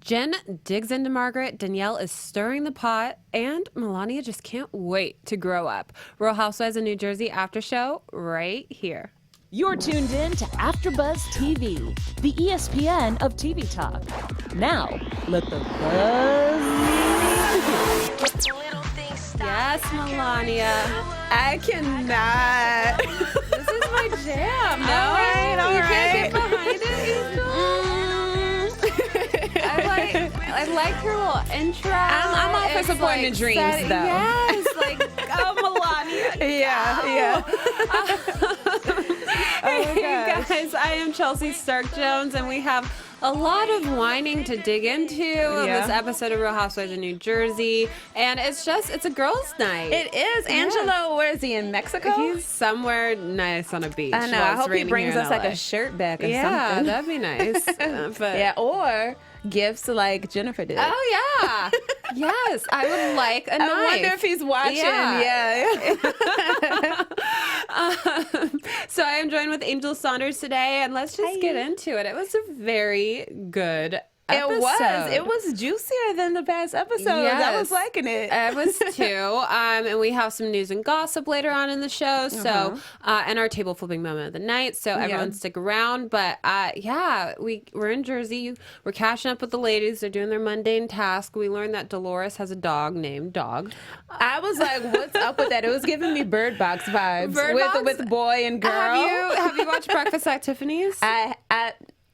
Jen digs into Margaret, Danielle is stirring the pot, and Milania just can't wait to grow up. Real Housewives of New Jersey after show right here. You're tuned in to Afterbuzz TV, the ESPN of TV talk. Now, let the buzz begin. Yes, Milania. I cannot. This is my jam. No, All right. You can't get behind it. I like her little intro. I'm all for It's supporting the dreams, setting- though. Yes, like go Milania. Yeah. Hey guys, I am Chelsea Stark Jones, and we have a lot of whining to dig into in this episode of Real Housewives of New Jersey, and it's a girls' night. It is. Angelo, where is he, in Mexico? He's somewhere nice on a beach. I know. while I it's hope he raining brings here in us like LA. a shirt back or Yeah, something. that'd be nice. But Yeah, or gifts like Jennifer did. oh yeah, yes, I would like a knife. I wonder if he's watching. Yeah. So I am joined with Angel Saunders today, and let's just get into it. It was a very good episode. It was juicier than the past episodes. I Yes. was liking it. It was too. And we have some news and gossip later on in the show. So, and our table flipping moment of the night. So everyone stick around. But we're in Jersey. We're catching up with the ladies. They're doing their mundane task. We learned that Dolores has a dog named Dog. I was like, what's up with that? It was giving me Bird Box vibes Bird Box? with boy and girl. Have you watched Breakfast at Tiffany's? I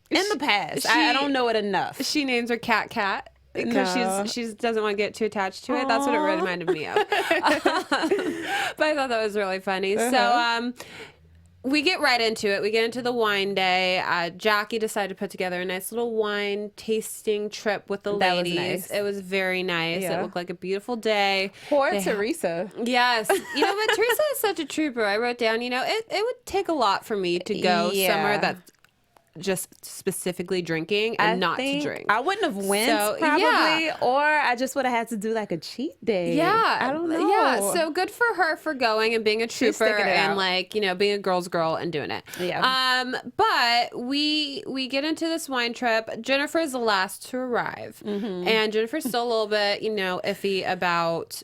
in the past, I don't know it enough. She names her cat because she doesn't want to get too attached to it. That's what it reminded me of. But I thought that was really funny. So we get right into it. We get into the wine day. Jackie decided to put together a nice little wine tasting trip with the ladies. Was nice. It was very nice. Yeah. It looked like a beautiful day. Poor Teresa. Yes. But Teresa is such a trooper. I wrote down, it would take a lot for me to go somewhere that's just specifically drinking and not to drink. I wouldn't have went probably, or I just would have had to do like a cheat day. Yeah, I don't know. Yeah, so good for her for going and being a trooper sticking it and out. being a girl's girl and doing it. Yeah. But we get into this wine trip. Jennifer is the last to arrive, and Jennifer's still a little bit iffy about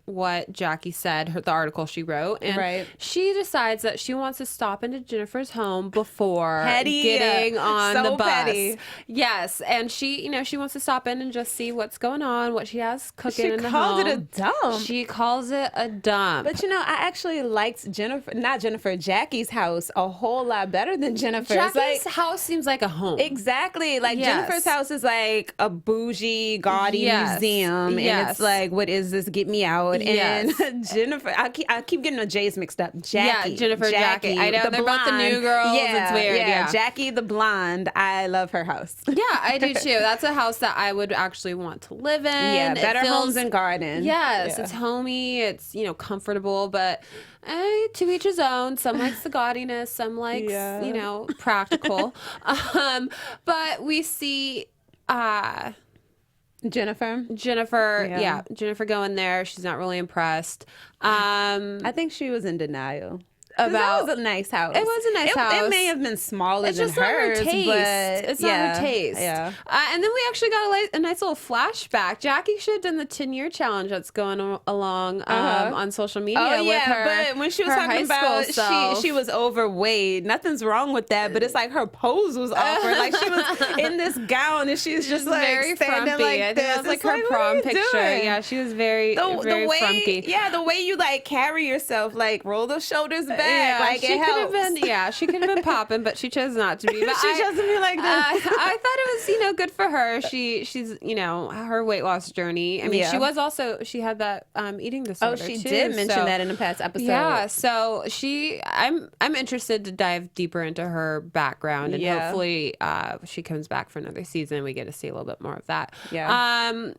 what Jackie said, the article she wrote, and she decides that she wants to stop into Jennifer's home before getting on so the bus. petty. Yes, and she wants to stop in and just see what's going on, what she has cooking in the home. She called it a dump. She calls it a dump. But I actually liked Jackie's house a whole lot better than Jennifer's. Jackie's house seems like a home. Exactly. Like Jennifer's house is like a bougie, gaudy museum. And it's like, what is this? Get me out. And Jennifer, I keep getting the J's mixed up. Jackie. Yeah, Jennifer, Jackie. I know, they're both the new girls. It's weird. Yeah. Jackie the blonde. I love her house. Yeah, I do too. That's a house that I would actually want to live in. Yeah, better homes and garden. Yes, it's homey. It's, comfortable, but to each his own. Some likes the gaudiness, some likes, practical. But we see Jennifer, Jennifer going there. She's not really impressed. I think she was in denial. About that was a nice house. It was a nice house. It may have been smaller it's than just not hers, her taste. but it's not her taste. Yeah. And then we actually got a nice little flashback. Jackie should have done the 10-year challenge that's going along on social media. Oh with her, but when she was talking about she was overweight. Nothing's wrong with that, but it's like her pose was awkward. Like she was in this gown and she's just like very standing frumpy. like I think this. that was like It's her prom what are you picture. doing? Yeah, she was very frumpy. Yeah, the way you like carry yourself, like roll those shoulders back, Yeah, like it helps. She could have been popping, but she chose not to be. But she chose to be like this. I thought it was, good for her. She's, her weight loss journey. I mean, she had that eating disorder. Oh, she too, did mention that in the past episode. Yeah, so I'm interested to dive deeper into her background, and hopefully she comes back for another season. We get to see a little bit more of that. Yeah.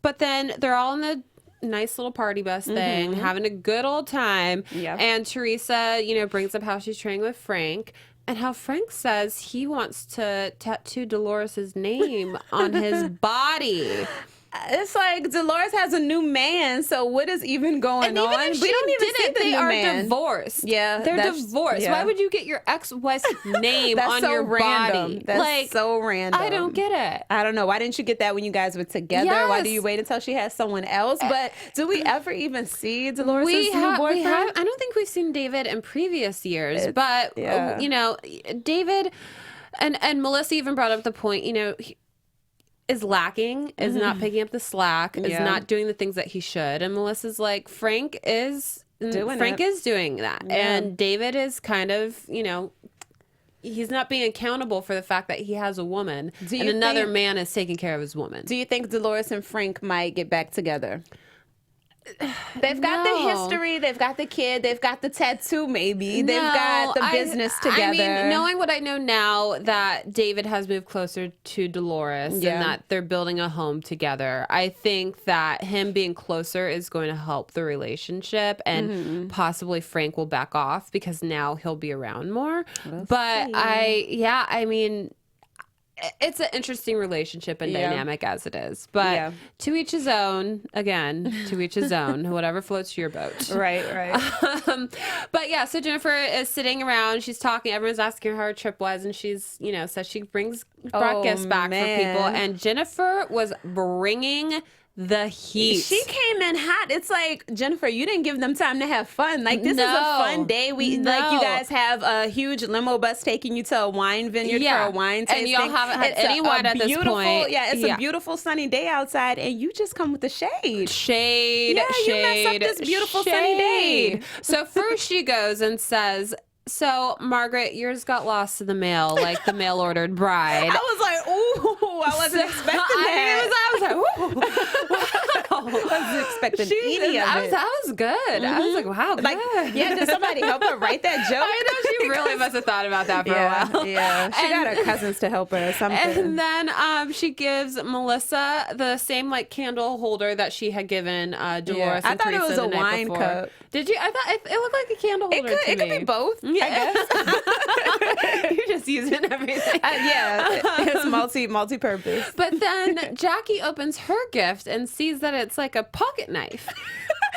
But then they're all in the nice little party bus thing, having a good old time. Yeah. And Teresa, brings up how she's training with Frank and how Frank says he wants to tattoo Dolores's name on his body. It's like Dolores has a new man, so what is even going on? Even if we don't even see the new man. Divorced. Yeah, they're divorced. Yeah. Why would you get your ex-wife's name on so your random. body? That's like, so random. I don't get it. I don't know. Why didn't you get that when you guys were together? Yes. Why do you wait until she has someone else? But do we ever even see Dolores' new boyfriend? I don't think we've seen David in previous years, but you know, David and Melissa even brought up the point. You know. Is lacking, is not picking up the slack, is not doing the things that he should. And Melissa's like, Frank is doing that. Yeah. And David is kind of, you know, he's not being accountable for the fact that he has a woman and another man is taking care of his woman. Do you think Dolores and Frank might get back together? They've got the history, they've got the kid, they've got the tattoo maybe, they've got the business together. I mean, knowing what I know now that David has moved closer to Dolores and that they're building a home together, I think that him being closer is going to help the relationship and possibly Frank will back off because now he'll be around more. But I mean... It's an interesting relationship and dynamic as it is. But to each his own, again, to each his own, whatever floats your boat. Right. But yeah, so Jennifer is sitting around. She's talking. Everyone's asking her how her trip was. And she's, you know, says she brought gifts back for people. And Jennifer was bringing the heat. She came in hot. It's like, Jennifer, you didn't give them time to have fun. Like, this is a fun day. Like, you guys have a huge limo bus taking you to a wine vineyard for a wine tasting. And y'all haven't had any wine at this point. Yeah, it's a beautiful sunny day outside, and you just come with the shade. Shade. You mess up this beautiful sunny day. So first she goes and says, so, Margaret, yours got lost in the mail, like the mail-ordered bride. I was like, ooh, I wasn't expecting that. I was like, ooh, wow. I wasn't expecting any of it. That was good. I was like, wow, like, good. Did somebody help her write that joke? I know, she really must have thought about that for a while. Yeah, she got her cousins to help her or something. And then she gives Melissa the same, like, candle holder that she had given Dolores and I thought Teresa it was a wine cup. Did you? I thought it looked like a candle holder to me. It could be both. Yeah. I guess. You're just using everything. It's multi-purpose. But then Jackie opens her gift and sees that it's like a pocket knife.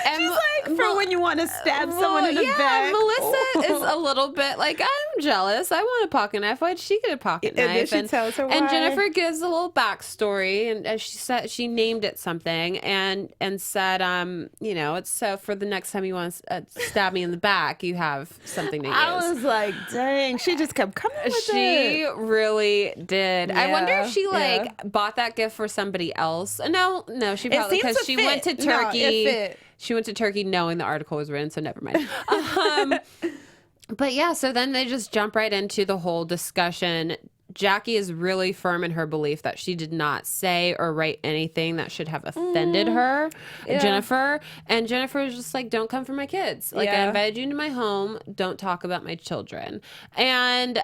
And she's like, for when you want to stab someone in the back. Melissa is a little bit like, I'm jealous. I want a pocket knife. Why'd she get a pocket knife? And she tells her why. And Jennifer gives a little backstory, and as she said, she named it something, and said, you know, it's so for the next time you want to stab me in the back, you have something to use. I was like, dang, she just kept coming with it. She really did. I wonder if she bought that gift for somebody else. No, she probably, because she went to Turkey. No, it fit. She went to Turkey knowing the article was written, so never mind. But yeah, so then they just jump right into the whole discussion. Jackie is really firm in her belief that she did not say or write anything that should have offended her, Jennifer. And Jennifer is just like, don't come for my kids. Like, I invited you into my home. Don't talk about my children. And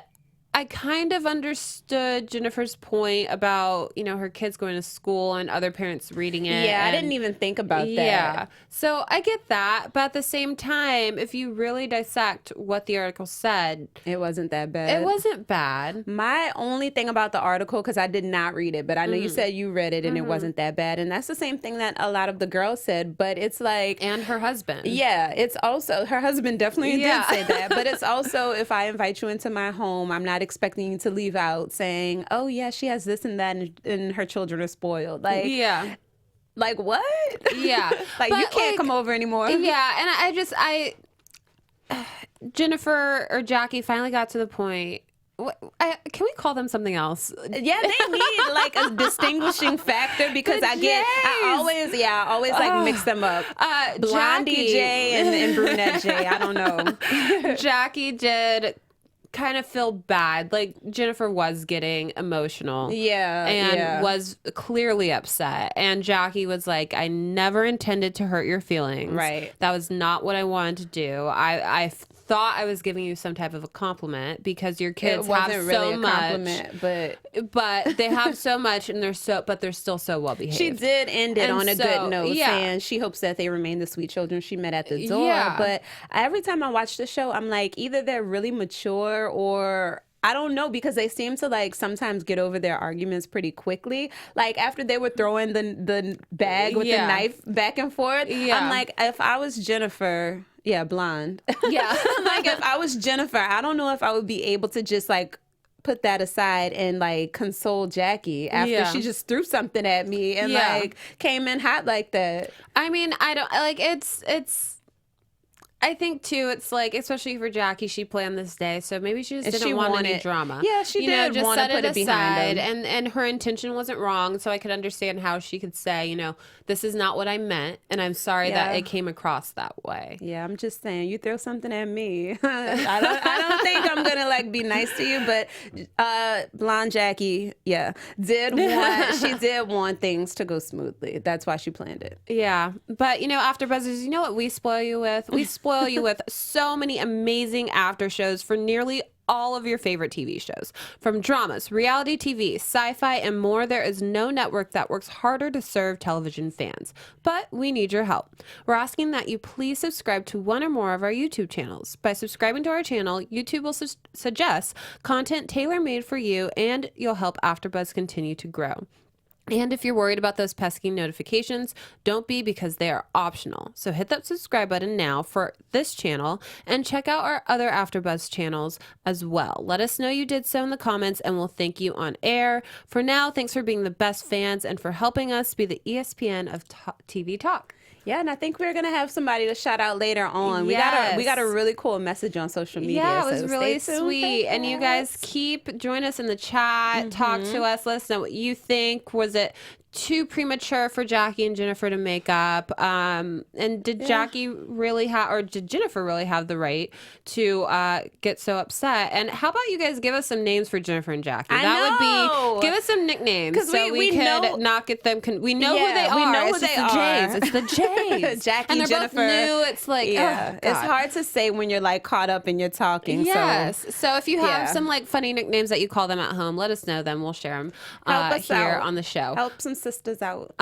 I kind of understood Jennifer's point about, you know, her kids going to school and other parents reading it. Yeah, I didn't even think about that. Yeah. So I get that. But at the same time, if you really dissect what the article said, it wasn't that bad. It wasn't bad. My only thing about the article, because I did not read it, but I know you said you read it and it wasn't that bad. And that's the same thing that a lot of the girls said. But it's like... And her husband. Yeah. It's also... Her husband definitely did say that. But it's also, if I invite you into my home, I'm not expecting you to leave out saying, oh yeah, she has this and that and her children are spoiled. Like, like what? Yeah. Like, but you can't come over anymore. Yeah. And Jennifer or Jackie finally got to the point. Can we call them something else? Yeah, they need like a distinguishing factor because I always like mix them up. Blondie J and Brunette J. I don't know. Jackie did kind of feel bad. Like, Jennifer was getting emotional. And was clearly upset. And Jackie was like, I never intended to hurt your feelings. Right. That was not what I wanted to do. I thought I was giving you some type of a compliment because your kids have so much. But they have so much and they're still so well behaved. She did end it on a good note, saying she hopes that they remain the sweet children she met at the door. But every time I watch the show, I'm like, either they're really mature or I don't know, because they seem to like sometimes get over their arguments pretty quickly. Like after they were throwing the bag with the knife back and forth, I'm like, if I was Jennifer, blonde. Yeah. Like if I was Jennifer, I don't know if I would be able to just like put that aside and like console Jackie after she just threw something at me and like came in hot like that. I mean, I don't like it's I think too, it's like, especially for Jackie, she planned this day, so maybe she just didn't want any drama. Yeah, she did. Just want set to put it it behind aside, him. and her intention wasn't wrong. So I could understand how she could say, you know, this is not what I meant, and I'm sorry that it came across that way. Yeah, I'm just saying, you throw something at me, I don't think I'm gonna like be nice to you. But blonde Jackie, she did want things to go smoothly. That's why she planned it. Yeah, but you know, AfterBuzzers, you know what we spoil you with? We spoil you with so many amazing after shows for nearly all of your favorite TV shows. From dramas, reality TV, sci-fi, and more, there is no network that works harder to serve television fans. But we need your help. We're asking that you please subscribe to one or more of our YouTube channels. By subscribing to our channel, YouTube will suggest content tailor-made for you, and you'll help AfterBuzz continue to grow. And if you're worried about those pesky notifications, don't be, because they are optional. So hit that subscribe button now for this channel and check out our other AfterBuzz channels as well. Let us know you did so in the comments and we'll thank you on air. For now, thanks for being the best fans and for helping us be the ESPN of TV talk. Yeah, and I think we're gonna have somebody to shout out later on. We got a really cool message on social media. Yeah, it was so really sweet. And you guys join us in the chat, talk to us, let us know what you think. Was it too premature for Jackie and Jennifer to make up? And did Jackie really have, or did Jennifer really have the right to get so upset? And how about you guys give us some names for Jennifer and Jackie? Would be, give us some nicknames so we could know, not get them. We know who they are. We know it's who just they the are. Jays. It's the Jays. Jackie, and they're Jennifer. both new. It's like, it's hard to say when you're like caught up and you're talking. Yes. So if you have some like funny nicknames that you call them at home, let us know them. We'll share them here on the show. Help some sisters out.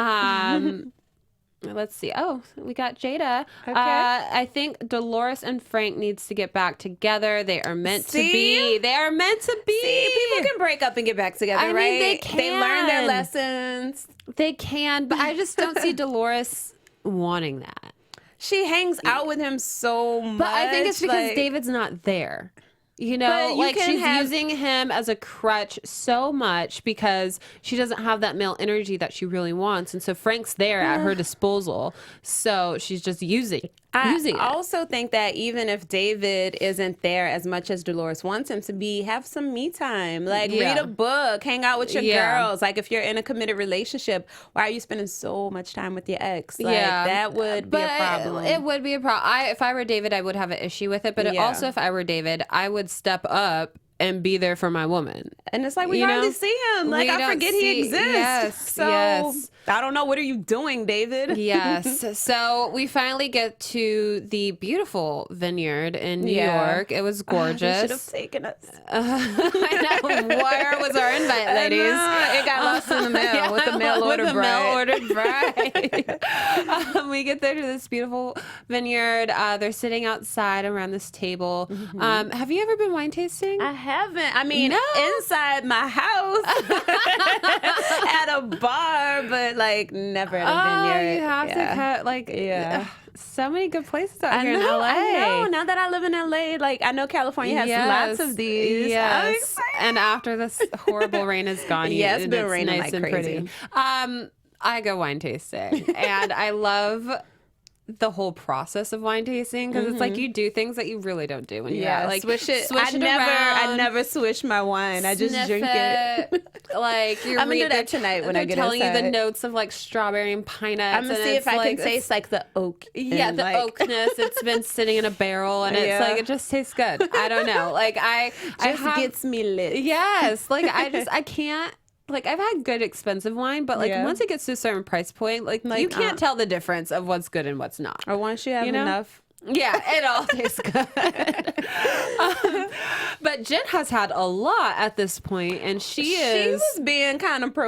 Let's see. Oh, we got Jada. Okay. I think Dolores and Frank needs to get back together. They are meant to be. They are meant to be. People can break up and get back together, I right? mean, they can. They learn their lessons. They can, but I just don't see Dolores wanting that. She hangs out with him so much. But I think it's because David's not there. You know, like she's using him as a crutch so much because she doesn't have that male energy that she really wants. And so Frank's there at her disposal. So she's just using it. I also think that even if David isn't there as much as Dolores wants him to be, have some me time. Like read a book, hang out with your girls. Like if you're in a committed relationship, why are you spending so much time with your ex? Like that would be a problem. It would be a problem. If I were David, I would have an issue with it. But also if I were David, I would step up and be there for my woman. And it's like, we hardly see him. Like, I forget he exists. Yes. I don't know. What are you doing, David? Yes. So we finally get to the beautiful vineyard in New York. It was gorgeous. They should have taken us. I know. Where was our invite, ladies? It got lost in the mail with the mail-order bride. We get there to this beautiful vineyard. They're sitting outside around this table. Have you ever been wine tasting? I haven't. I mean, inside my house at a bar, but like never at a vineyard. You have to cut like so many good places out here in LA. I know. Now that I live in LA, like I know California has lots of these. Yes. And after this horrible rain is gone, it's been raining nice like and crazy. Pretty. I go wine tasting, and I love the whole process of wine tasting because it's like you do things that you really don't do when you're out. Like swish it. I never swish my wine. I just drink it. Like I'm gonna do that tonight when I get telling inside. you the notes of like strawberry and pine nuts. I'm gonna see if I can taste like the oak. Yeah, the oakness. It's been sitting in a barrel and it's like it just tastes good. I don't know. Like gets me lit. Yes. Like I can't. Like I've had good expensive wine, but like once it gets to a certain price point, like you can't tell the difference of what's good and what's not. Or once you have enough Yeah, it all tastes good. But Jen has had a lot at this point, and she was being kind of she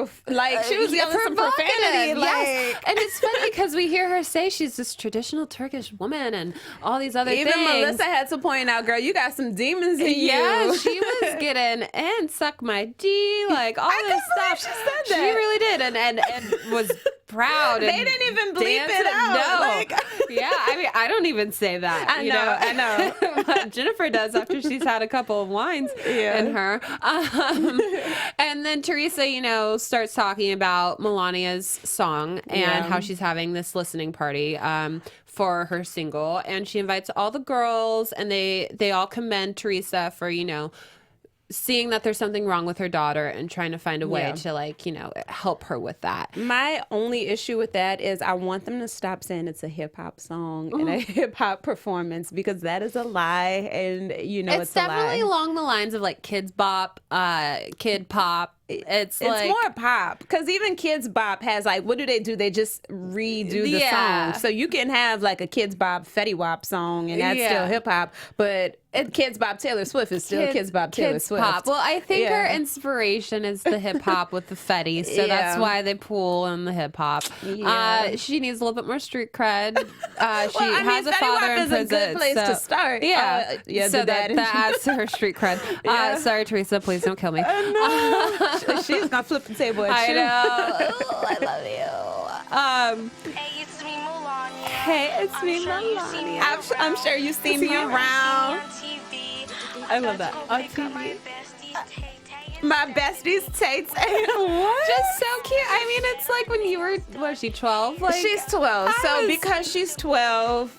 was yelling some profanity. Yes. And it's funny because we hear her say she's this traditional Turkish woman and all these other things. Even Melissa had to point out, girl, you got some demons in you. Yeah, she was getting and suck my D, like all this stuff. She said that. She really did, and was proud. They didn't even bleep it out. No. Yeah, I mean, I don't even say that. I know. But Jennifer does after she's had a couple of wines in her. And then Teresa, starts talking about Milania's song and how she's having this listening party for her single. And she invites all the girls, and they all commend Teresa for, seeing that there's something wrong with her daughter and trying to find a way to help her with that. My only issue with that is I want them to stop saying it's a hip hop song and a hip hop performance, because that is a lie, and it's definitely a lie. along the lines of like kids bop, kid pop. It's more pop, because even Kids Bop has what do? They just redo the song. So you can have like a Kids Bop Fetty Wap song, and that's still hip hop, but Kids Bop Taylor Swift is still Kids Bop Taylor Swift. Pop. Well, I think her inspiration is the hip hop with the Fetty, so that's why they pull in the hip hop. She needs a little bit more street cred. She has a Fetty father Wap in is prison, a good place to start. So that adds to her street cred. Sorry, Teresa, please don't kill me. She's gonna flip the table at you. I know. Ooh, I love you. Hey, it's me, Milania. Hey, it's me, Milania. I'm sure you've seen me around. I love that. On TV. My besties, Tay. What? Just so cute. I mean, it's like when you were, what is she, 12? Like, she's 12. Because she's 12.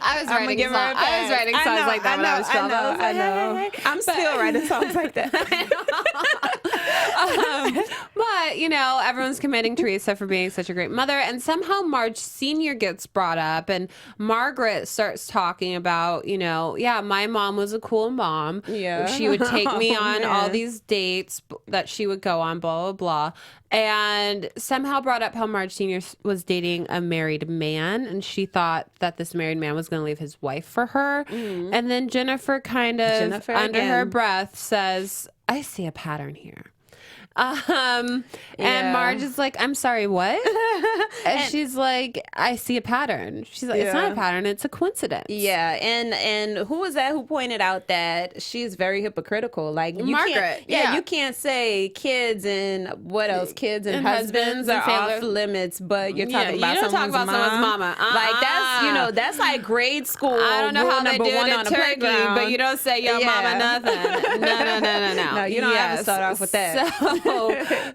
I was writing songs like that when I was 12. I know. I'm still writing songs like that. But, everyone's commending Teresa for being such a great mother. And somehow Marge Sr. gets brought up. And Margaret starts talking about, my mom was a cool mom. Yeah. She would take me on all these dates that she would go on, blah, blah, blah. And somehow brought up how Marge Sr. was dating a married man, and she thought that this married man was going to leave his wife for her. Mm-hmm. And then Jennifer under her breath says, I see a pattern here. And Marge is like, I'm sorry, what? and she's like, I see a pattern. She's like, it's not a pattern, it's a coincidence. Yeah, and who was that who pointed out that she's very hypocritical? Like Margaret. You can't say kids and what else? Kids and husbands are off limits, but you're talking about someone's mama. Like that's like grade school. I don't know how they do it in Turkey, playground. but you don't say yo mama nothing. No. No, you don't have to start off with that.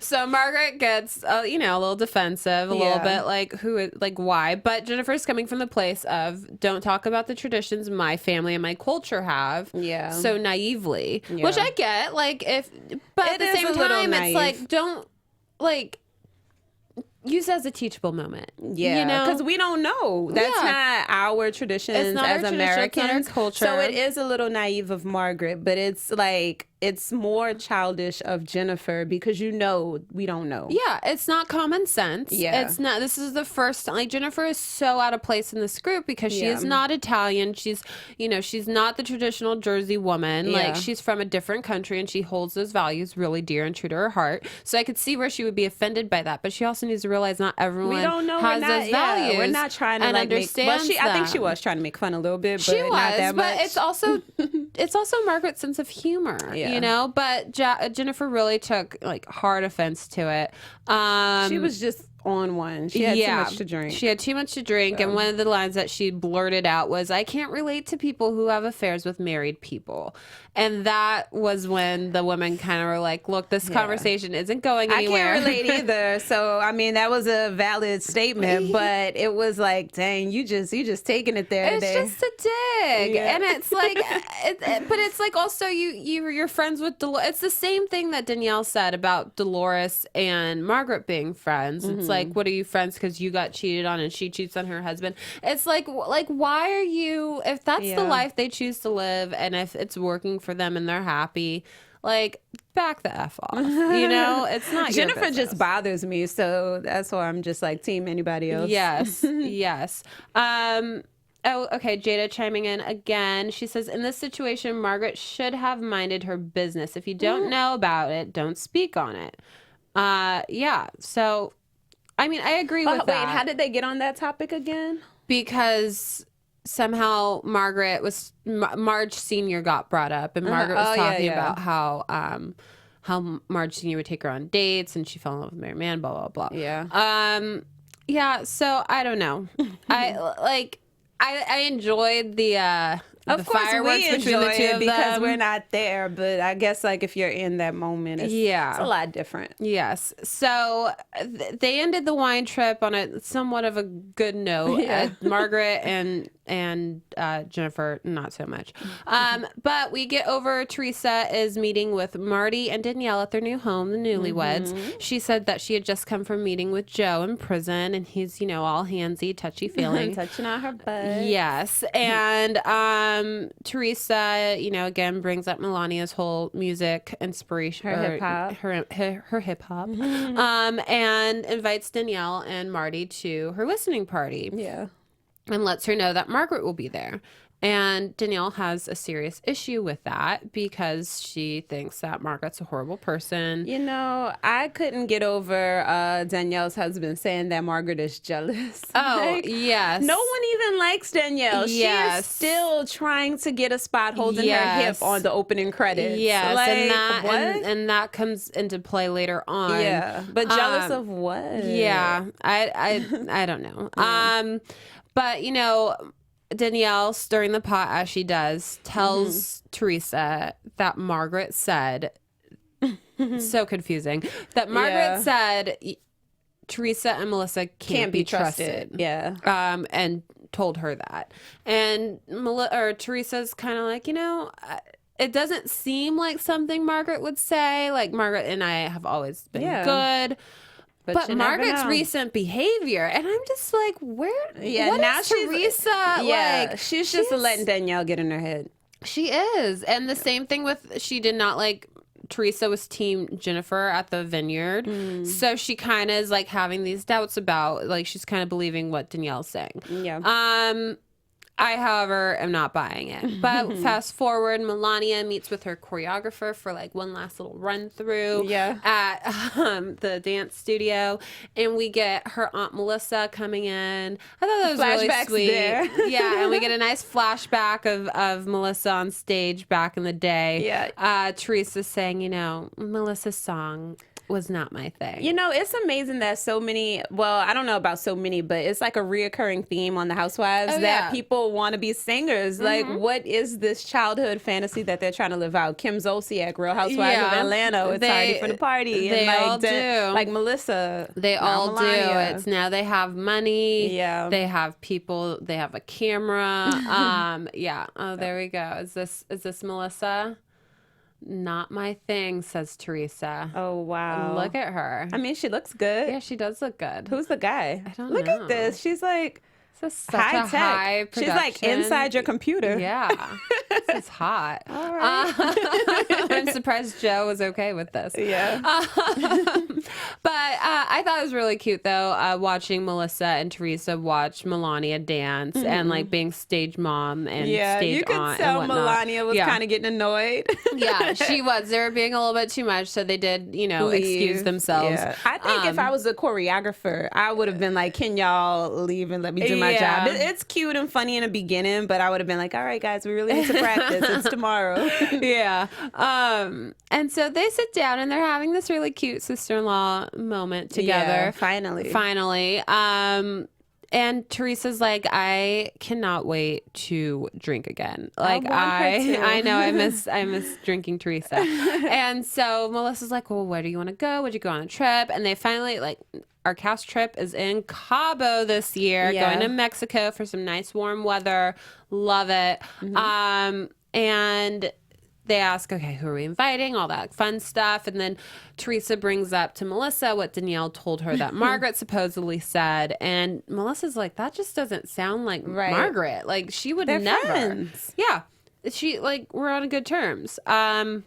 So Margaret gets, a little defensive, a little bit like why? But Jennifer's coming from the place of don't talk about the traditions my family and my culture have. Yeah. So naively, which I get. But at the same time, it's like don't use it as a teachable moment. Yeah, because we don't know. That's not our traditions as Americans. It's not our culture. So it is a little naive of Margaret, but it's it's more childish of Jennifer, because we don't know. Yeah, it's not common sense. Yeah. It's not. This is the first time. Jennifer is so out of place in this group because she is not Italian. She's, she's not the traditional Jersey woman. Yeah. She's from a different country, and she holds those values really dear and true to her heart. So I could see where she would be offended by that, but she also needs to realize not everyone has those values. We're not trying to understand. I think she was trying to make fun a little bit, but she was, not that much. But it's also Margaret's sense of humor. Yeah. But Jennifer really took hard offense to it. She was just on one. She had too much to drink. She had too much to drink, and one of the lines that she blurted out was, I can't relate to people who have affairs with married people. And that was when the women kind of were like, look, this conversation isn't going anywhere. I can't relate either. So, that was a valid statement, but it was like, dang, you just taking it there It's today. just a dig. Yeah. And it's like, but it's like also you're friends with Dolores. It's the same thing that Danielle said about Dolores and Margaret being friends. Mm-hmm. It's like, what are you friends because you got cheated on and she cheats on her husband? It's like why are you, if that's the life they choose to live and if it's working for them and they're happy, back the F off. It's not Jennifer your just bothers me, so that's why I'm just team anybody else. Yes. Oh, okay. Jada chiming in again. She says, in this situation, Margaret should have minded her business. If you don't know about it, don't speak on it. Yeah. So, I mean, I agree with that. Wait, how did they get on that topic again? Because somehow Marge Sr. got brought up, and Margaret was talking about how Marge Sr. would take her on dates, and she fell in love with Mary Mann, blah, blah, blah. Yeah. Yeah, so I don't know. I enjoyed the fireworks between the two of because them. we're not there, but I guess like if you're in that moment, it's a lot different. Yes. So they ended the wine trip on a somewhat of a good note. Margaret and Jennifer, not so much. But we get over. Teresa is meeting with Marty and Danielle at their new home, the newlyweds. She said that she had just come from meeting with Joe in prison, and he's all handsy, touchy feely, touching on her butt. Yes, and Teresa, again brings up Milania's whole music inspiration, her hip hop, her hip hop, and invites Danielle and Marty to her listening party. Yeah. And lets her know that Margaret will be there. And Danielle has a serious issue with that because she thinks that Margaret's a horrible person. I couldn't get over Danielle's husband saying that Margaret is jealous. Oh, yes. No one even likes Danielle. Yes. She is still trying to get a spot holding her hip on the opening credits. Yes, and that comes into play later on. Yeah, but jealous of what? Yeah, I don't know. But, Danielle, stirring the pot as she does, tells Teresa that Margaret said, so confusing, that Margaret said Teresa and Melissa can't be trusted. Yeah. And told her that. And Teresa's kind of like, it doesn't seem like something Margaret would say. Like, Margaret and I have always been good. But Margaret's recent behavior, and I'm just like, where? Yeah, what now is Teresa? Yeah, she's just letting Danielle get in her head. She is, and the same thing with she did not like. Teresa was team Jennifer at the vineyard, so she kind of is like having these doubts about, like, she's kind of believing what Danielle's saying. Yeah. I, however, am not buying it. But fast forward, Milania meets with her choreographer for like one last little run through at the dance studio, and we get her Aunt Melissa coming in. I thought that was really sweet. There. Yeah, and we get a nice flashback of Melissa on stage back in the day. Yeah. Teresa saying, Melissa's song was not my thing. It's amazing that so many, well, I don't know about so many, but it's like a reoccurring theme on the Housewives that people want to be singers. Like, what is this childhood fantasy that they're trying to live out? Kim Zolciak, Real Housewives of Atlanta, it's already for the party. They all do. Like Melissa. They all Milania. do. It's now they have money. Yeah. They have people. They have a camera. Yeah. Oh, there we go. Is this Melissa? Not my thing, says Teresa. Oh, wow. Look at her. I mean, she looks good. Yeah, she does look good. Who's the guy? I don't know. Look at this. She's like high tech. High She's like inside your computer. Yeah. This is hot. All right. I'm surprised Joe was okay with this. Yeah. But I thought it was really cute, though, watching Melissa and Teresa watch Milania dance and like being stage mom and stage aunt. You could tell Milania was kind of getting annoyed. Yeah, she was. They were being a little bit too much, so they did, excuse themselves. Yeah. I think if I was a choreographer, I would have been like, can y'all leave and let me do my job? It's cute and funny in the beginning, but I would have been like, all right, guys, we really need to practice. It's tomorrow. Yeah. And so they sit down and they're having this really cute sister-in-law moment together. Yeah, finally. And Teresa's like, I cannot wait to drink again. Like, I know I miss drinking Teresa. And so Melissa's like, well, where do you want to go? Would you go on a trip? And they finally, like, our cast trip is in Cabo this year, going to Mexico for some nice warm weather. Love it. And they ask, okay, who are we inviting? All that fun stuff. And then Teresa brings up to Melissa what Danielle told her that Margaret supposedly said. And Melissa's like, that just doesn't sound like Margaret. Like, she would They're never. Friends. Yeah. She, like, we're on good terms. So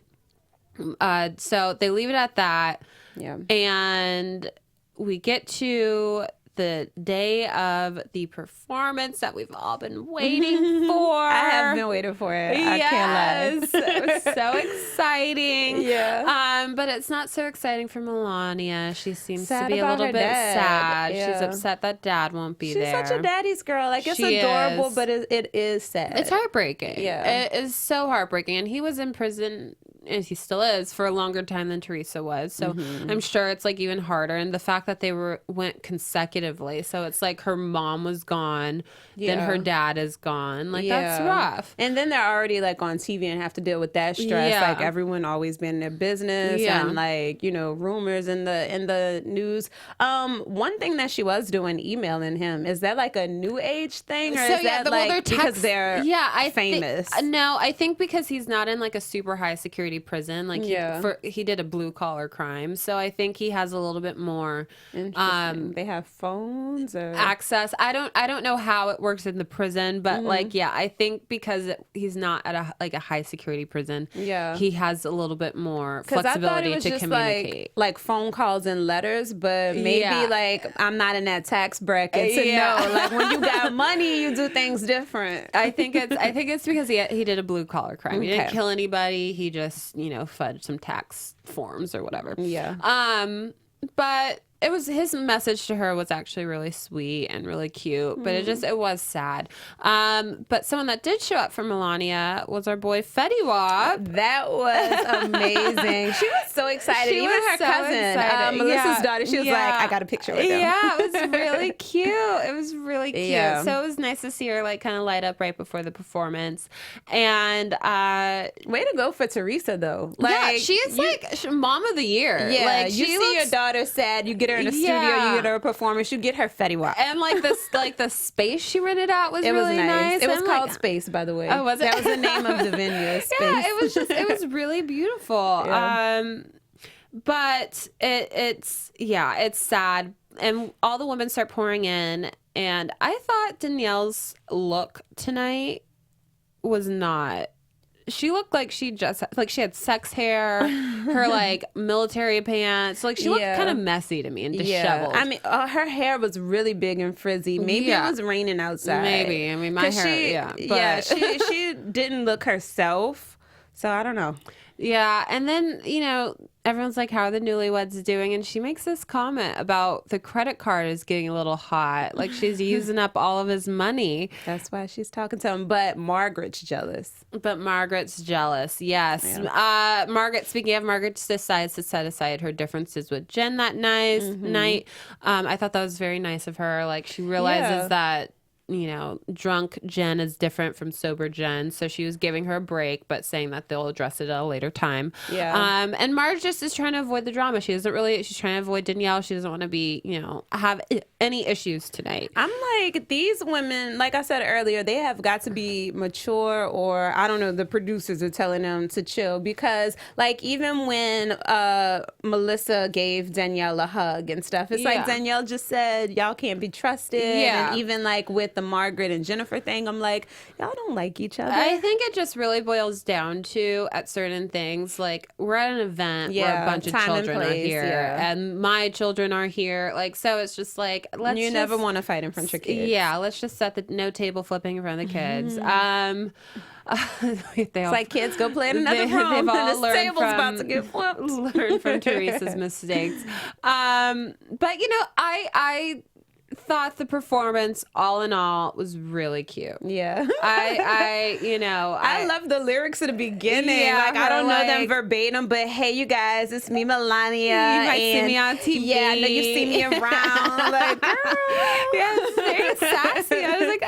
they leave it at that. Yeah. And we get to the day of the performance that we've all been waiting for. I have been waiting for it. I can't lie. It was so exciting. Yeah. But it's not so exciting for Milania. She seems Sad to be a about little her bit dad. sad. Yeah. She's upset that dad won't be there. She's such a daddy's girl. Like, it's She adorable, is. but it is sad. It's heartbreaking. Yeah. It is so heartbreaking. And he was in prison, and he still is, for a longer time than Teresa was. So I'm sure it's like even harder. And the fact that they went consecutively. So it's like her mom was gone, then her dad is gone. Like, that's rough. And then they're already like on TV and have to deal with that stress. Yeah. Like, everyone always been in their business and like, you know, rumors in the news. One thing that she was doing, emailing him, is that like a new age thing, or is that like because they're famous? No, I think because he's not in like a super high security prison. Like he did a blue collar crime, so I think he has a little bit more they have phones or access. I don't know how it works in the prison, but like I think because he's not at a high security prison, he has a little bit more flexibility to communicate. Like phone calls and letters, but maybe like I'm not in that tax bracket to know. Like, when you got money, you do things different. I think it's because he did a blue collar crime. He didn't kill anybody. He just fudged some tax forms or whatever. But it was, his message to her was actually really sweet and really cute, but it was sad. But someone that did show up for Milania was our boy Fetty Wap. That was amazing. She was so excited. Even her cousin, Melissa's daughter, she was like, I got a picture with them. Yeah, it was really cute. It was really cute. Yeah. So it was nice to see her like kind of light up right before the performance. And way to go for Teresa, though. Like, she's like mom of the year. Yeah, like, you see your daughter sad, you get her in the studio, you get her a performance, you get her Fetty Wap. And like this, like the space she rented out was really nice. It was called Space, by the way. Oh, was it? That was the name of the venue. Space. Yeah, it was really beautiful. Yeah. But it's sad, and all the women start pouring in, and I thought Danielle's look tonight was not. She looked like she had sex hair, her like military pants. Like, she looked kind of messy to me and disheveled. I mean, her hair was really big and frizzy. Maybe it was raining outside. Maybe. I mean, my hair. But she didn't look herself. So I don't know. Yeah, and then, everyone's like, how are the newlyweds doing? And she makes this comment about the credit card is getting a little hot. Like, she's using up all of his money. That's why she's talking to him. But Margaret's jealous. Yes. Yeah. Speaking of, Margaret decides to set aside her differences with Jen that night. I thought that was very nice of her. Like, she realizes that, drunk Jen is different from sober Jen. So she was giving her a break, but saying that they'll address it at a later time. Yeah. And Marge just is trying to avoid the drama. She's trying to avoid Danielle. She doesn't want to be, have any issues tonight. I'm like, these women, like I said earlier, they have got to be mature, or I don't know, the producers are telling them to chill, because like, even when Melissa gave Danielle a hug and stuff, it's like Danielle just said, y'all can't be trusted. And even like with the Margaret and Jennifer thing, I'm like, y'all don't like each other. I think it just really boils down to, at certain things, like, we're at an event where a bunch of children are here, and my children are here. Like, so it's just like, you never want to fight in front of your kids. Yeah, let's just set the no table flipping in front of the kids. It's like, kids, go play in another room. They've all this learned table's about to get flipped. Learn from Teresa's mistakes. But I thought the performance, all in all, was really cute. Yeah. I love the lyrics at the beginning. Yeah, like, I don't know them verbatim, but hey, you guys, it's me, Milania. You might see me on TV. Yeah, I know you see me around. Like, girl. Yeah, it's very sassy. I was like,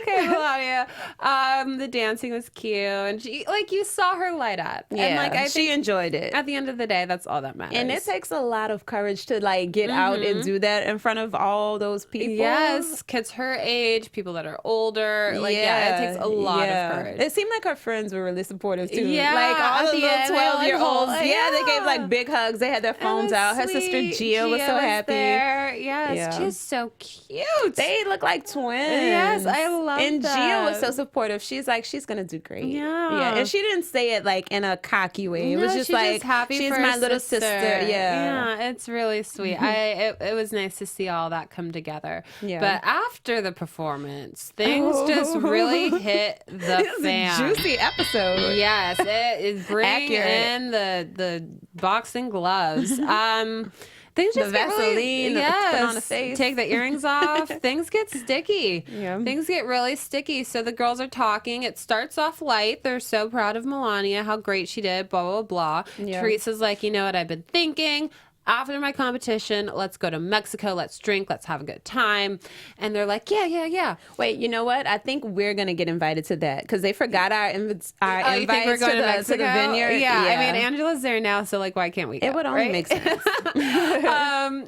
okay, Milania. The dancing was cute, and she, like, you saw her light up. Yeah, and like, she enjoyed it. At the end of the day, that's all that matters. And it takes a lot of courage to like get out and do that in front of all those people. Yes, kids her age, people that are older. Like, it takes a lot of courage. It seemed like her friends were really supportive too. Yeah, like all the little 12-year-olds. Yeah, they gave like big hugs. They had their phones out. Her sister Gia was so happy. There. Yes, she's so cute. They look like twins. Yes, I love And them. Gia was so supportive. She's like, she's gonna do great. Yeah. And she didn't say it like in a cocky way. It was just she's like, just happy she's for my her little sister. Yeah, it's really sweet. It was nice to see all that come together. Yeah. But after the performance, things just really hit the It was fan. a juicy episode. Yes, it is bringing in the boxing gloves. Things just The get really, Vaseline, put on the face. take the earrings off. Things get sticky. Yeah. Things get really sticky. So the girls are talking. It starts off light. They're so proud of Milania, how great she did, blah, blah, blah. Yeah. Teresa's like, you know what I've been thinking? After my competition, let's go to Mexico. Let's drink. Let's have a good time. And they're like, yeah. Wait, you know what? I think we're gonna get invited to that because they forgot our invites You think we're going to Mexico? the vineyard. Yeah, I mean, Angela's there now, so like, why can't we go? it would only right? make sense.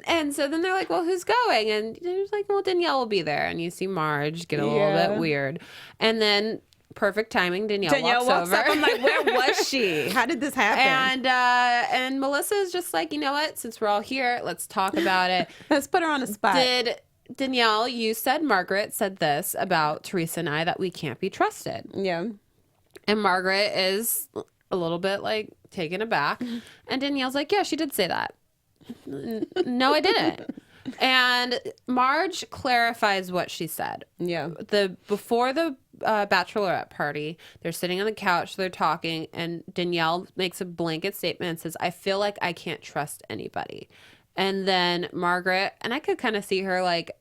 And so then they're like, well, who's going? And there's like, well, Danielle will be there. And you see Marge get a little bit weird. And then perfect timing, Danielle walks over. up. I'm like, where was she? How did this happen? And Melissa is just like, you know what? Since we're all here, let's talk about it. Let's put her on the spot. Danielle, you said Margaret said this about Teresa and I, that we can't be trusted. Yeah. And Margaret is a little bit like taken aback. And Danielle's like, yeah, she did say that. No, I didn't. And Marge clarifies what she said. Yeah. Before the bachelorette party, they're sitting on the couch, they're talking, and Danielle makes a blanket statement and says, I feel like I can't trust anybody. And then Margaret, and I could kind of see her like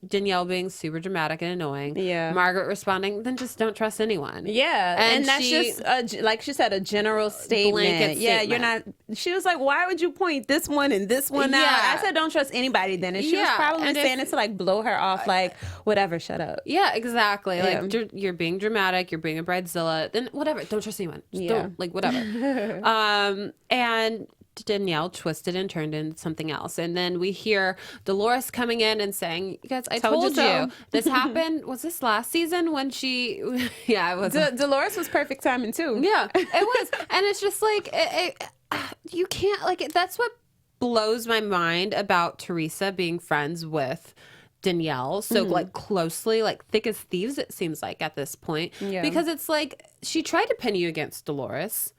Danielle being super dramatic and annoying. Yeah. Margaret responding, then just don't trust anyone. Yeah. And that's just, like she said, a general statement. Blanket Yeah, statement. you're not, she was like, why would you point this one and this one out? Yeah. I said, don't trust anybody then. And she was Yeah, probably and saying it to like blow her off, like, whatever, shut up. Yeah, exactly. Yeah. Like you're being dramatic, you're being a bridezilla, then whatever, don't trust anyone. Just don't, like whatever. And Danielle twisted and turned into something else. And then we hear Dolores coming in and saying, you guys, I told you. This happened. Was this last season when she, yeah, it was. Dolores was perfect timing too. Yeah, it was. And it's just like, you can't, like, that's what blows my mind about Teresa being friends with Danielle so like closely, like thick as thieves, it seems like at this point. Yeah. Because it's like, she tried to pin you against Dolores.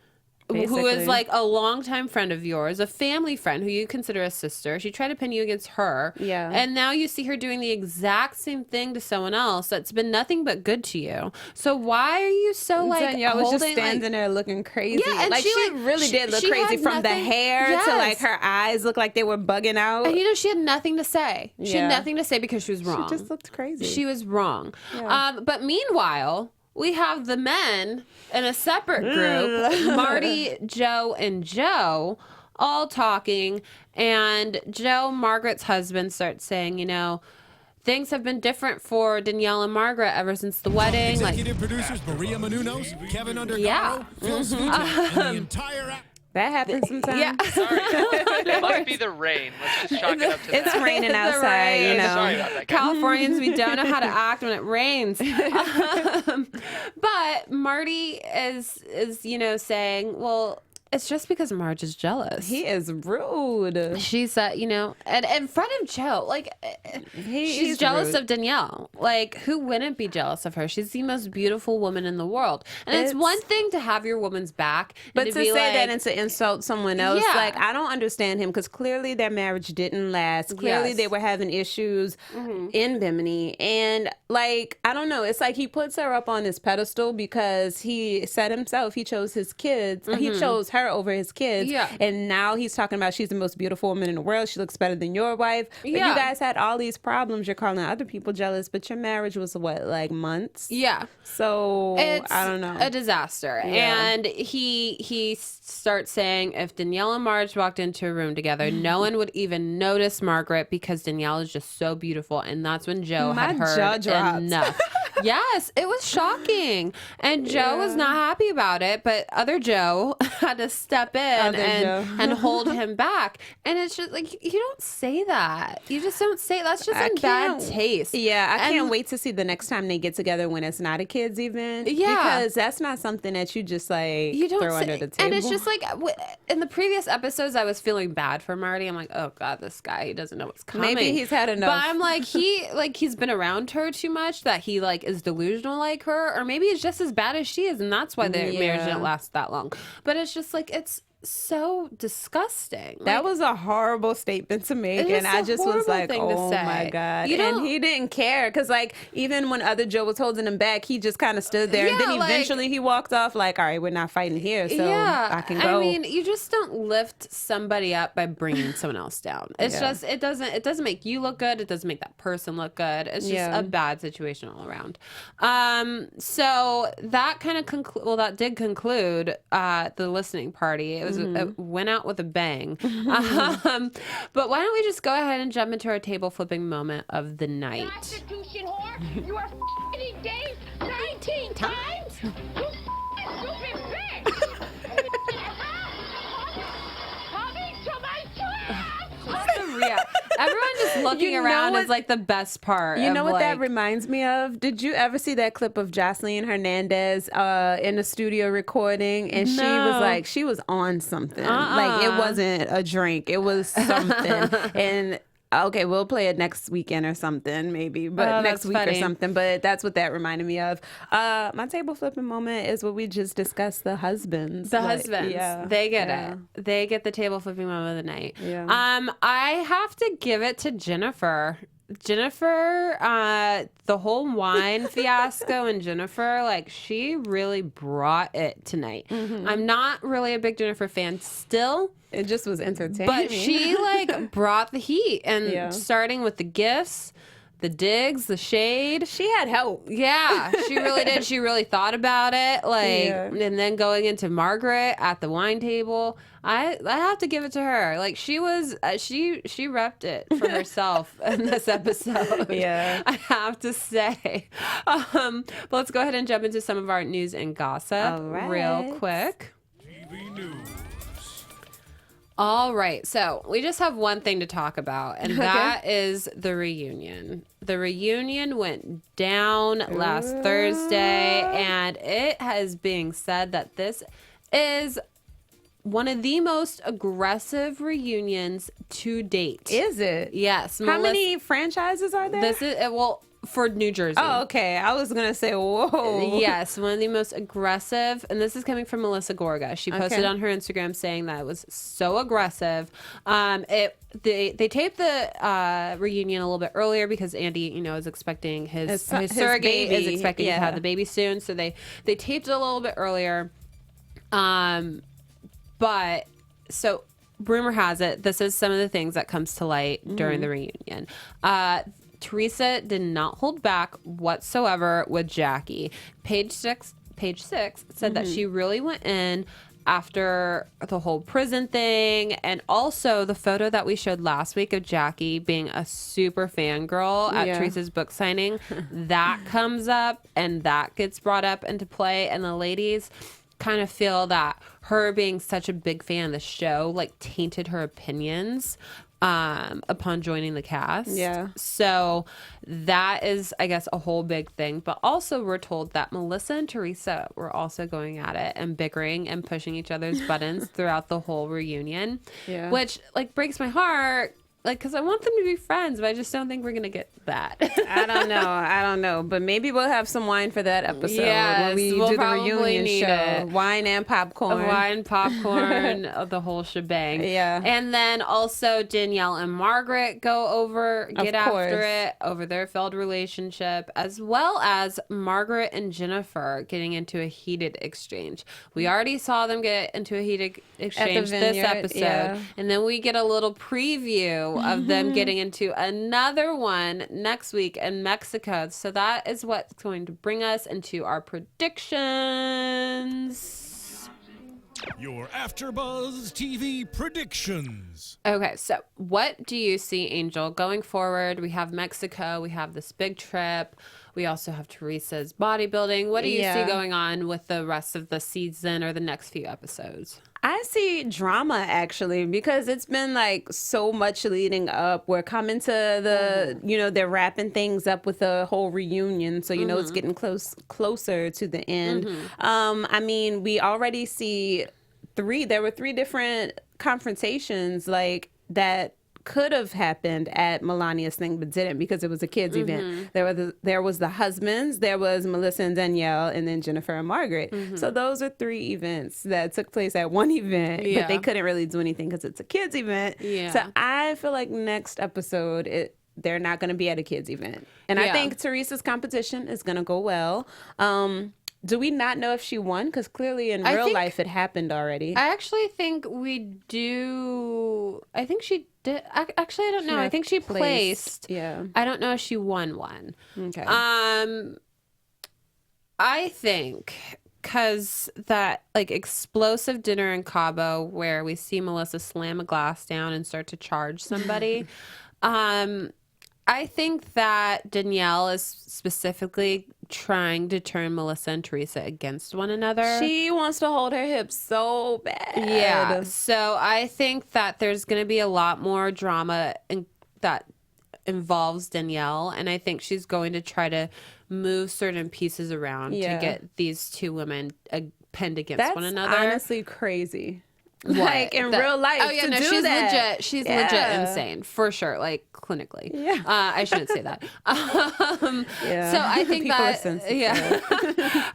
Who Basically. is like a longtime friend of yours, a family friend who you consider a sister. She tried to pin you against her. Yeah. And now you see her doing the exact same thing to someone else that's been nothing but good to you. So why are you so like Danielle was just holding, standing like, there looking crazy. Yeah, and like she, she like, really did look she crazy had from the nothing- hair to Yes. like her eyes looked like they were bugging out. And you know, she had nothing to say. She Yeah. had nothing to say because she was wrong. She just looked crazy. She was wrong. Yeah. But meanwhile, we have the men in a separate group, Marty, Joe, and Joe, all talking. And Joe, Margaret's husband, starts saying, you know, things have been different for Danielle and Margaret ever since the wedding. Executive producers Maria Menounos, Kevin Undergaro, Yeah. Phil Sweeten, and the entire That happens sometimes. Yeah. Sorry. It must be the rain. Let's just chalk it up to that. It's raining The outside, rain. you know. Sorry about that, guys. Californians, we don't know how to act when it rains. But Marty is you know, saying, well, it's just because Marge is jealous. He is rude. She said, you know, and in front of Joe, like, she's he's jealous rude. of Danielle. Like, who wouldn't be jealous of her? She's the most beautiful woman in the world. And it's one thing to have your woman's back, But and to be say like, that and to insult someone else, Yeah. like, I don't understand him because clearly their marriage didn't last. Clearly Yes. they were having issues in Bimini. And, like, I don't know. It's like he puts her up on this pedestal because he said himself he chose his kids. He chose her over his kids. Yeah. And now he's talking about she's the most beautiful woman in the world. She looks better than your wife. But Yeah. you guys had all these problems. You're calling other people jealous. But your marriage was, what, like months? yeah. So, It's I don't know. a disaster. Yeah. And he starts saying if Danielle and Marge walked into a room together, no one would even notice Margaret because Danielle is just so beautiful. And that's when Joe My had jaw heard dropped. enough. Yes, it was shocking. And Joe was not happy about it, but other Joe had to step in Other Joe. and hold him back. And it's just like, you don't say that. You just don't say that's just I in bad can't- taste. Yeah, I And- can't wait to see the next time they get together when it's not a kids event. Yeah. Because that's not something that you just like You don't throw say, under the table. and it's just like in the previous episodes, I was feeling bad for Marty. I'm like, oh god, this guy, he doesn't know what's coming. Maybe he's had enough. But I'm like, he's been around her too much that he like is delusional like her, or maybe it's just as bad as she is, and that's why their marriage didn't last that long. But it's just like, it's so disgusting. That was a horrible statement to make, and I just was like, oh my God. And he didn't care, because like even when other Joe was holding him back, he just kind of stood there, and then eventually he walked off like, all right, we're not fighting here, so I can go. I mean, you just don't lift somebody up by bringing someone else down. It's just, it doesn't make you look good. It doesn't make that person look good. It's just a bad situation all around. So that kind of that did conclude the listening party. It went out with a bang. But why don't we just go ahead and jump into our table flipping moment of the night? Constitution whore, you are f***ing Dave 19 times? You stupid bitch! Coming to my trap! Everyone just looking around is like the best part. You know what that reminds me of? Did you ever see that clip of Jocelyn Hernandez in the studio recording? And she was on something. Like, it wasn't a drink. It was something. And okay, we'll play it next weekend or something, maybe, but next week or something. But that's what that reminded me of. My table flipping moment is what we just discussed. The husbands. They get it. They get the table flipping moment of the night. I have to give it to Jennifer. The whole wine fiasco, and Jennifer, like, she really brought it tonight. I'm not really a big Jennifer fan still. It just was entertaining. But she like brought the heat, and starting with the gifts, the digs, the shade. She had help. Yeah, she really did. She really thought about it. Like, and then going into Margaret at the wine table. I have to give it to her. Like, she was, she repped it for herself in this episode. Yeah. I have to say. But let's go ahead and jump into some of our news and gossip real quick. TV News. All right, so we just have one thing to talk about, and that is the reunion. The reunion went down last Thursday, and it has been said that this is one of the most aggressive reunions to date. Is it? Yes. How many franchises are there? This is, for New Jersey. Oh, okay. I was going to say, whoa. Yes, one of the most aggressive, and this is coming from Melissa Gorga. She posted on her Instagram saying that it was so aggressive. They taped the reunion a little bit earlier because Andy, is expecting his surrogate baby is expecting to have the baby soon. So they taped it a little bit earlier. But so rumor has it, this is some of the things that comes to light during the reunion. Teresa did not hold back whatsoever with Jackie. Page six said that she really went in after the whole prison thing, and also the photo that we showed last week of Jackie being a super fangirl at Teresa's book signing. That comes up, and that gets brought up into play, and the ladies kind of feel that her being such a big fan of the show like tainted her opinions upon joining the cast. Yeah. So that is, I guess, a whole big thing. But also we're told that Melissa and Teresa were also going at it and bickering and pushing each other's buttons throughout the whole reunion. Yeah. Which like breaks my heart. Like, because I want them to be friends, but I just don't think we're going to get that. I don't know. But maybe we'll have some wine for that episode when we do the reunion show. Wine and popcorn. Wine, popcorn, the whole shebang. Yeah. And then also Danielle and Margaret get after it over their failed relationship, as well as Margaret and Jennifer getting into a heated exchange. We already saw them get into a heated exchange this episode. And then we get a little preview of them getting into another one next week in Mexico. So that is what's going to bring us into our predictions. Your Afterbuzz TV predictions. Okay, so what do you see, Angel, going forward? We have Mexico. We have this big trip. We also have Teresa's bodybuilding. What do you see going on with the rest of the season or the next few episodes? I see drama, actually, because it's been like so much leading up. We're coming to the, they're wrapping things up with the whole reunion. So, it's getting closer to the end. I mean, we already see there were 3 different confrontations like that could have happened at Milania's thing, but didn't because it was a kids event. There was the husbands, there was Melissa and Danielle, and then Jennifer and Margaret. So those are 3 events that took place at one event, but they couldn't really do anything because it's a kids event. So I feel like next episode, they're not going to be at a kids event. And I think Teresa's competition is going to go well. Do we not know if she won? Because clearly in real life it happened already. I actually think we do. I think she did. Actually, I don't know. I think she placed. Yeah. I don't know if she won one. Okay. I think because that like explosive dinner in Cabo where we see Melissa slam a glass down and start to charge somebody. I think that Danielle is specifically trying to turn Melissa and Teresa against one another. She wants to hold her hips so bad. Yeah. So I think that there's going to be a lot more drama that involves Danielle. And I think she's going to try to move certain pieces around to get these 2 women pinned against one another. That's honestly crazy. What? Like in real life. Oh yeah, no, she's legit. She's legit insane for sure. Like clinically. Yeah. I shouldn't say that. So I think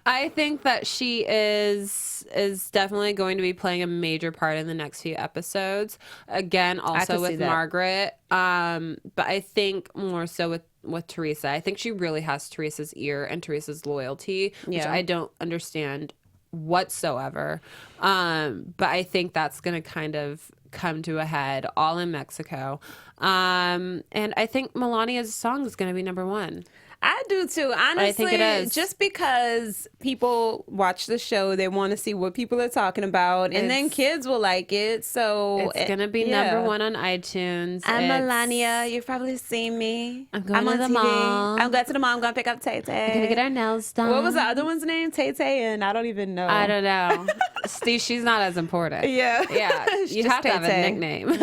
I think that she is definitely going to be playing a major part in the next few episodes. Again, also with Margaret. But I think more so with Teresa. I think she really has Teresa's ear and Teresa's loyalty, which I don't understand whatsoever. But I think that's going to kind of come to a head all in Mexico. And I think Milania's song is going to be number 1. I do too. Honestly, I think it is. Just because people watch the show, they want to see what people are talking about, and then kids will like it. So it's gonna be number 1 on iTunes. I'm Milania. You've probably seen me. I'm going to the on TV. mall. I'm going to the mall. I'm going to pick up Tay Tay. We're gonna get our nails done. What was the other one's name? Tay Tay, and I don't even know. I don't know. Steve, she's not as important. Yeah. You just have to have a Tay-Tay. nickname.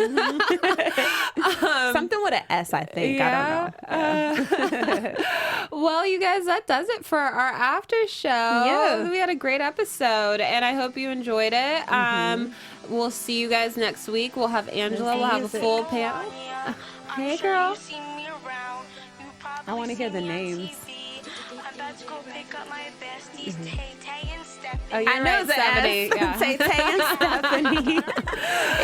Something with an S, I think. Yeah. I don't know. Well, you guys, that does it for our after show. Yeah. We had a great episode, and I hope you enjoyed it. We'll see you guys next week. We'll have Angela. We'll have a full panel. Hey, girl. I want to hear the names. Oh, you're I know right, the Stephanie. S. Tay Tay and Stephanie.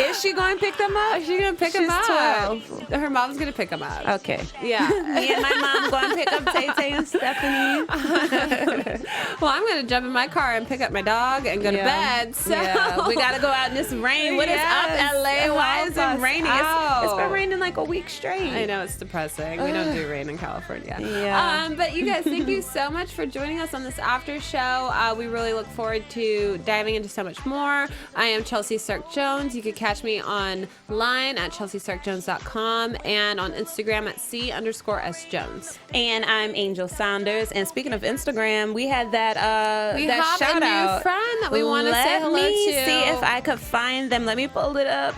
Is she going to pick them up? She's going to pick them She's up. 12. Her mom's going to pick them up. Okay. Yeah. Me and my mom going to pick up Tay Tay and Stephanie. Well, I'm going to jump in my car and pick up my dog and go to bed. So. Yeah. We got to go out in this rain. What is up, LA? Why is it raining? It's been raining like a week straight. I know, it's depressing. We don't do rain in California. Yeah. But you guys, thank you so much for joining us on this after show. We really look forward to diving into so much more. I am Chelsea Stark-Jones. You can catch me online at chelseastarkjones.com and on Instagram at C_S Jones. And I'm Angel Saunders. And speaking of Instagram, we had that We that have shout a new out. friend that we want to say hello to. Let me see if I could find them. Let me pull it up.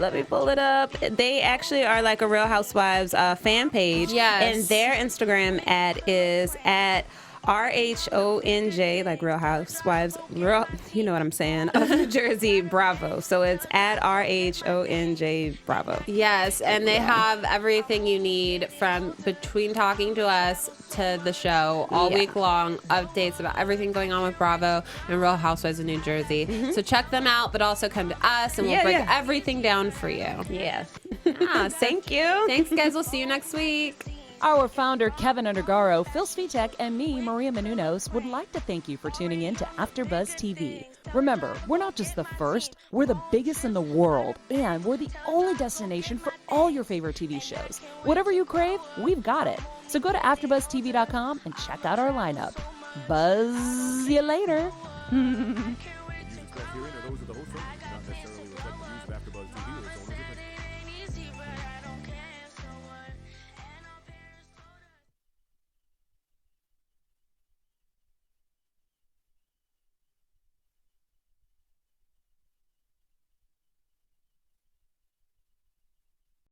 They actually are like a Real Housewives fan page. Yes. And their Instagram is at RHONJ, like Real Housewives, you know what I'm saying, of New Jersey, Bravo. So it's at RHONJ Bravo. Yes, and they have everything you need from between talking to us to the show all week long, updates about everything going on with Bravo and Real Housewives of New Jersey. So check them out, but also come to us and we'll break everything down for you. Yeah. Thank you. Thanks, guys. We'll see you next week. Our founder, Kevin Undergaro, Phil Svitek, and me, Maria Menounos, would like to thank you for tuning in to Afterbuzz TV. Remember, we're not just the first, we're the biggest in the world, and we're the only destination for all your favorite TV shows. Whatever you crave, we've got it. So go to AfterBuzzTV.com and check out our lineup. Buzz you later. Those are the host not necessarily reflect the views of AfterBuzz TV or its owners or principals.